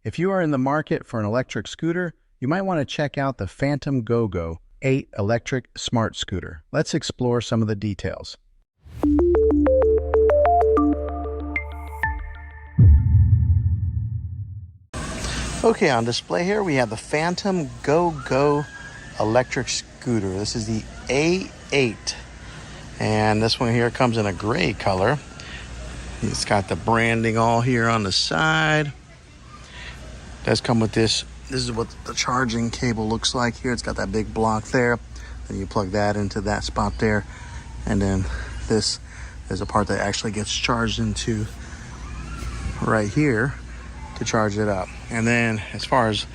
If you are in the market for an electric scooter, you might want to check out the Phantomgogo 8 electric smart scooter. Let's explore some of the details. Okay, on display here we have the Phantomgogo electric scooter. This is the A8, and this one here comes in a gray color. It's got the branding all here on the side. It does come with this. This is what the charging cable looks like here. It's got that big block there. Then you plug that into that spot there, and then this is a part that actually gets charged into right here to charge it up. And then as far as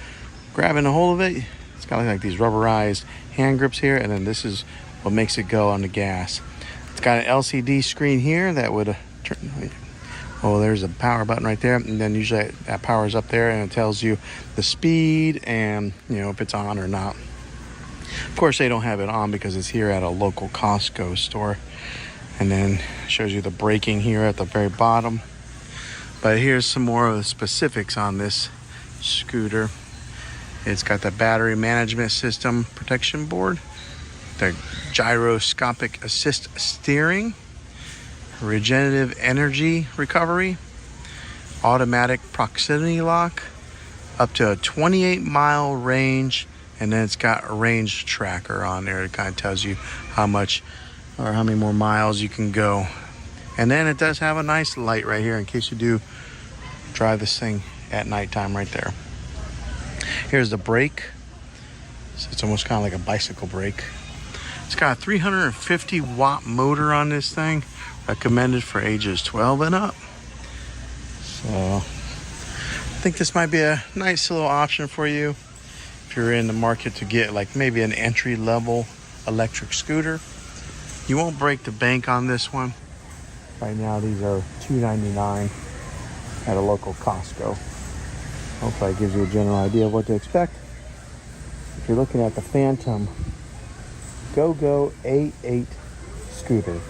grabbing a hold of it, it's got like these rubberized hand grips here, and then this is what makes it go on the gas. It's got an LCD screen here that would turn. Oh, there's a power button right there, and then usually that powers up there and it tells you the speed and if it's on or not. Of course, they don't have it on because it's here at a local Costco store. And then shows you the braking here at the very bottom. But here's some more of the specifics on this scooter. It's got the battery management system protection board, the gyroscopic assist steering, regenerative energy recovery, automatic proximity lock, up to a 28-mile range, and then it's got a range tracker on there. It kind of tells you how much or how many more miles you can go. And then it does have a nice light right here in case you do drive this thing at nighttime right there. Here's the brake. So it's almost kind of like a bicycle brake. It's got a 350 watt motor on this thing, recommended for ages 12 and up. So I think this might be a nice little option for you if you're in the market to get like maybe an entry-level electric scooter. You won't break the bank on this one. Right now these are $2.99 at a local Costco. Hopefully that gives you a general idea of what to expect. If you're looking at the Phantomgogo A8 scooter.